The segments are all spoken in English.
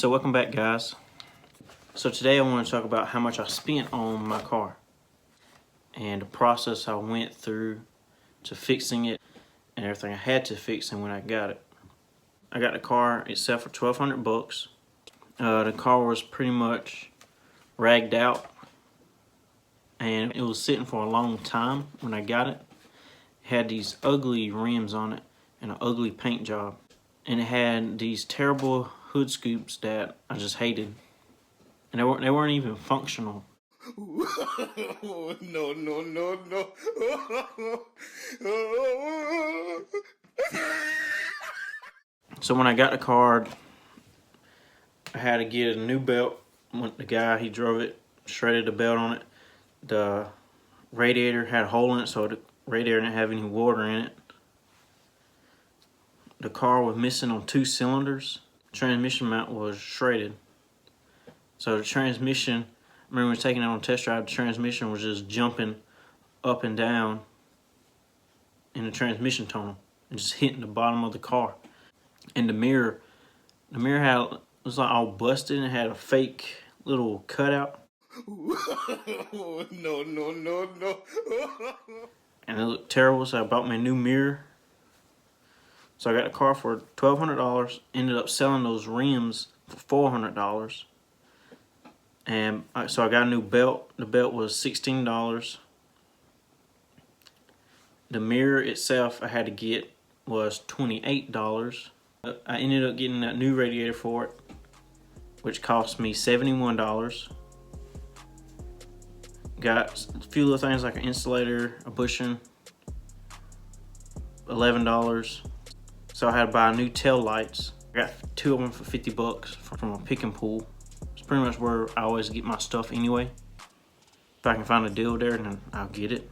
So welcome back, guys. So today I want to talk about how much I spent on my car and the process I went through to fixing it and everything I had to fix and when I got it. I got the car itself for $1,200. The car was pretty much ragged out and it was sitting for a long time when I got it. It had these ugly rims on it and an ugly paint job, and it had these terrible hood scoops that I just hated, and they weren't even functional. No. So when I got the car, I had to get a new belt. When the guy, he drove it, shredded the belt on it. The radiator had a hole in it, so the radiator didn't have any water in it. The car was missing on 2 cylinders. Transmission mount was shredded. So the transmission, I remember when taking it on a test drive, the transmission was just jumping up and down in the transmission tunnel and just hitting the bottom of the car. And the mirror was like all busted and it had a fake little cutout. No. And it looked terrible, so I bought me a new mirror. So I got the car for $1,200, ended up selling those rims for $400. And so I got a new belt. The belt was $16. The mirror itself I had to get was $28. I ended up getting that new radiator for it, which cost me $71. Got a few little things like an insulator, a bushing, $11. So I had to buy new tail lights. I got 2 of them for $50 from a pick and pull. It's pretty much where I always get my stuff anyway. If I can find a deal there, then I'll get it.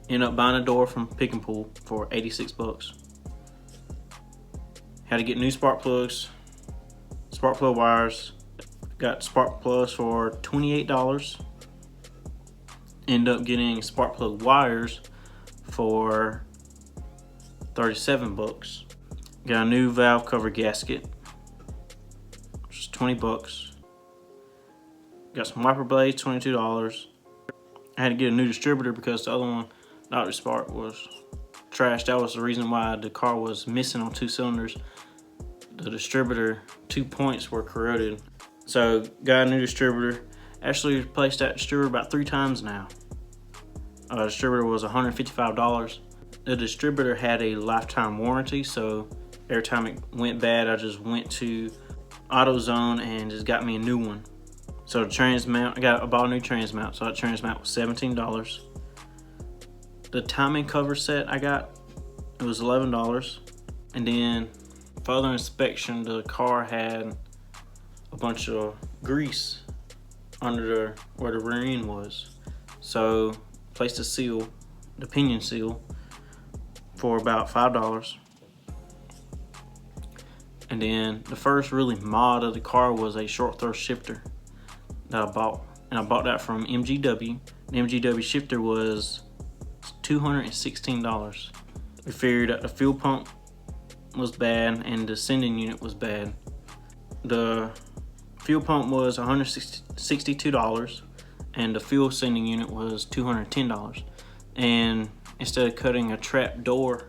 Ended up buying a door from pick and pull for $86. Had to get new spark plugs, spark plug wires. Got spark plugs for $28. Ended up getting spark plug wires for $37. Got a new valve cover gasket, which is $20. Got some wiper blades, $22. I had to get a new distributor because the other one, Dr. Spark, was trash. That was the reason why the car was missing on 2 cylinders. The distributor, 2 points were corroded. So got a new distributor. Actually replaced that distributor about 3 times now. The distributor was $155. The distributor had a lifetime warranty, so every time it went bad, I just went to AutoZone and just got me a new one. So the trans mount, I bought a new trans mount, so that trans mount was $17. The timing cover set I got, it was $11. And then further inspection, the car had a bunch of grease under where the rear end was. So placed a seal, the pinion seal, for about $5. And then the first really mod of the car was a short throw shifter that I bought. And I bought that from MGW. The MGW shifter was $216. We figured that the fuel pump was bad and the sending unit was bad. The fuel pump was $162 and the fuel sending unit was $210. And instead of cutting a trap door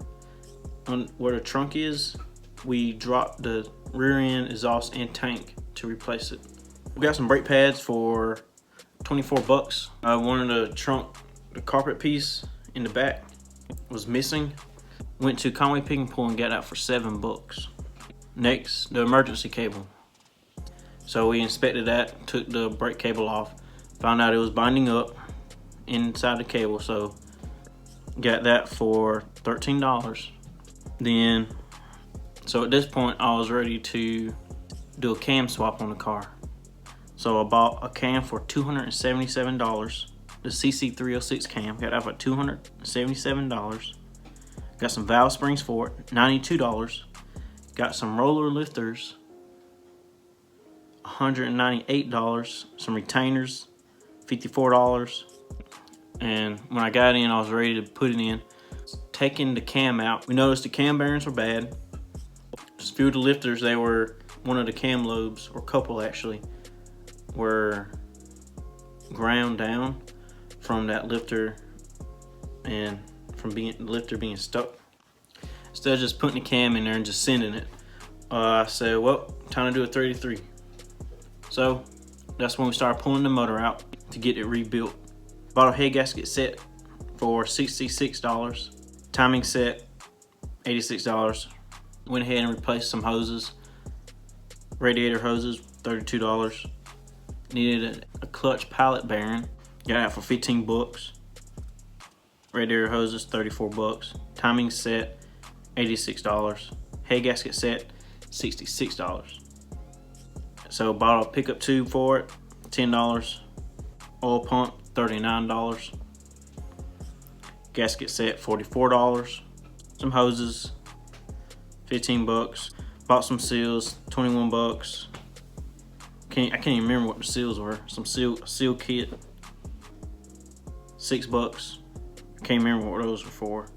on where the trunk is, we dropped the rear end, exhaust, and tank to replace it. We got some brake pads for $24. One of the trunk, the carpet piece in the back was missing. Went to Conway Pick and Pull and got that for $7. Next, the emergency cable. So we inspected that, took the brake cable off, found out it was binding up inside the cable, so got that for $13. Then, so at this point I was ready to do a cam swap on the car. So I bought a cam for $277. The CC306 cam, got that for $277. Got some valve springs for it, $92. Got some roller lifters, $198. Some retainers, $54. And when I got in, I was ready to put it in. Taking the cam out, we noticed the cam bearings were bad. Just a few of the lifters, they were one of the cam lobes, or couple actually, were ground down from that lifter and from the lifter being stuck. Instead of just putting the cam in there and just sending it, I said, well, time to do a 33. So that's when we started pulling the motor out to get it rebuilt. Bought a head gasket set for $66. Timing set, $86. Went ahead and replaced some hoses. Radiator hoses, $32. Needed a clutch pallet bearing. Got that for 15 bucks. Radiator hoses, 34 bucks. Timing set, $86. Head gasket set, $66. So bought a pickup tube for it, $10. Oil pump, $39. Gasket set, $44. Some hoses, 15 bucks. Bought some seals, 21 bucks. I can't even remember what the seals were. Some seal kit, $6. I can't remember what those were for.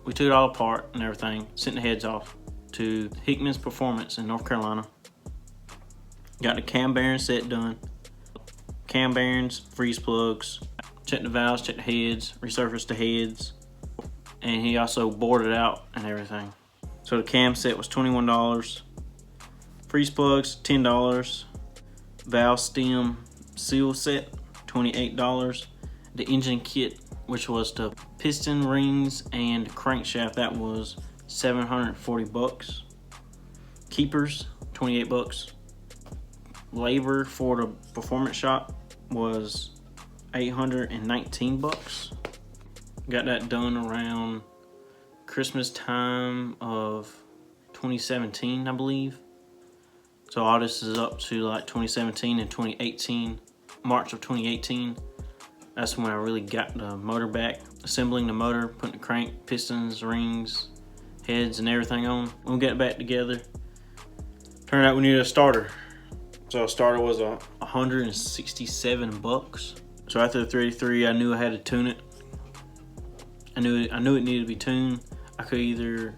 We took it all apart and everything, sent the heads off to Hickman's Performance in North Carolina. Got the cam bearing set done. Cam bearings, freeze plugs, check the valves, check the heads, resurfaced the heads, and he also bored it out and everything. So the cam set was $21. Freeze plugs, $10. Valve stem seal set, $28. The engine kit, which was the piston rings and crankshaft, that was 740 bucks. Keepers, 28 bucks. Labor for the performance shop was 819 bucks. Got that done around Christmas time of 2017, I believe. So all this is up to like 2017 and 2018, March of 2018. That's when I really got the motor back. Assembling the motor, putting the crank, pistons, rings, heads, and everything on. When we got it back together, turned out we needed a starter. So a starter was 167 bucks. So after the 383, I knew I had to tune it. I knew it needed to be tuned. I could either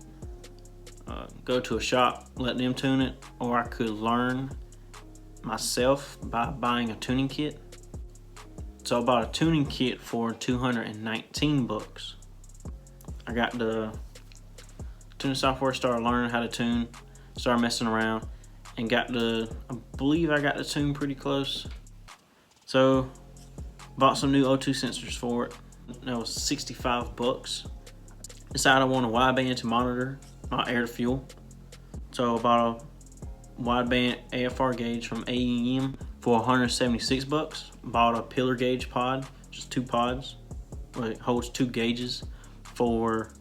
go to a shop, let them tune it, or I could learn myself by buying a tuning kit. So I bought a tuning kit for 219 bucks. I got the tuning software, started learning how to tune, started messing around, and I believe I got the tune pretty close. So bought some new O2 sensors for it. That was 65 bucks. Decided I want a wideband to monitor my air to fuel. So I bought a wideband AFR gauge from AEM for 176 bucks. Bought a pillar gauge pod, just 2 pods. It holds 2 gauges for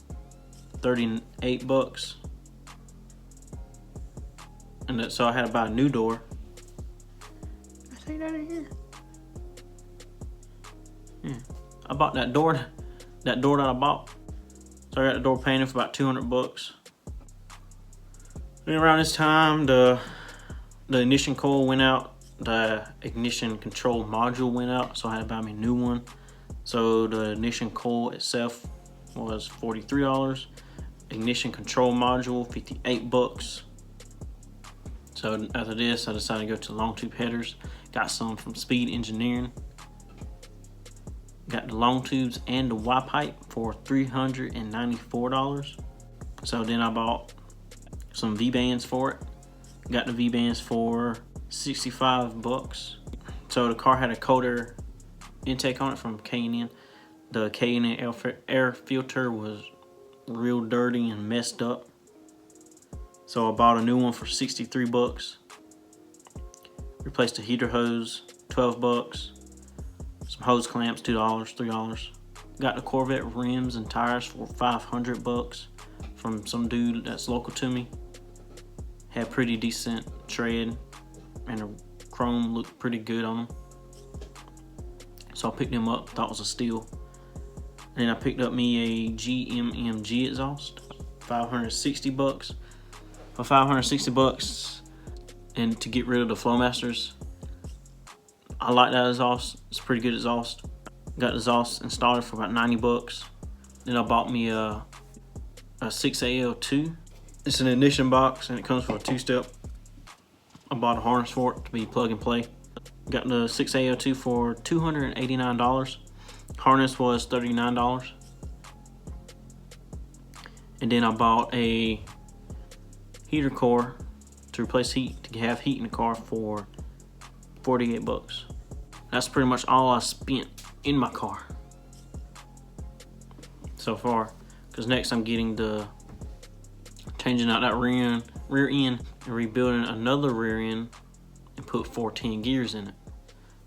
38 bucks. And so I had to buy a new door. Did I say that in here? Yeah. I bought that door that I bought. So I got the door painted for about 200 bucks. And around this time, the ignition coil went out, the ignition control module went out, so I had to buy me a new one. So the ignition coil itself was $43. Ignition control module, 58 bucks. So after this, I decided to go to long tube headers. Got some from Speed Engineering. Got the long tubes and the Y pipe for $394. So then I bought some V-bands for it. Got the V-bands for 65 bucks. So the car had a cold air intake on it from K&N. The K&N air filter was real dirty and messed up. So I bought a new one for 63 bucks. Replaced the heater hose, 12 bucks. Some hose clamps, $2, $3. Got the Corvette rims and tires for 500 bucks from some dude that's local to me. Had pretty decent tread and the chrome looked pretty good on them. So I picked them up, thought it was a steal. And then I picked up me a GMMG exhaust, 560 bucks. For 560 bucks, and to get rid of the Flowmasters, I like that exhaust. It's a pretty good exhaust. Got the exhaust installed for about 90 bucks. Then I bought me a 6AL2. It's an ignition box and it comes with a 2-step I bought a harness for it to be plug and play. Got the 6A02 for $289. Harness was $39. And then I bought a heater core to replace heat, to have heat in the car for 48 bucks. That's pretty much all I spent in my car so far. Because next I'm getting changing out that rear end and rebuilding another rear end and put 14 gears in it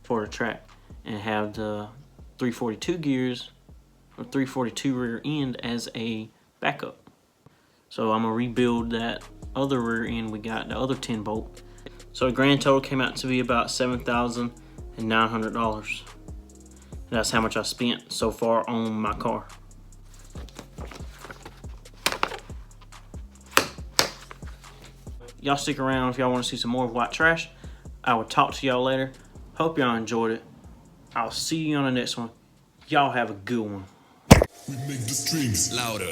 for the track, and have the 342 gears or 342 rear end as a backup. So I'm gonna rebuild that other rear end we got, the other 10 bolt. So the grand total came out to be about $7,900. That's how much I spent so far on my car. Y'all stick around if y'all want to see some more of White Trash. I will talk to y'all later. Hope y'all enjoyed it. I'll see you on the next one. Y'all have a good one. We make the strings louder.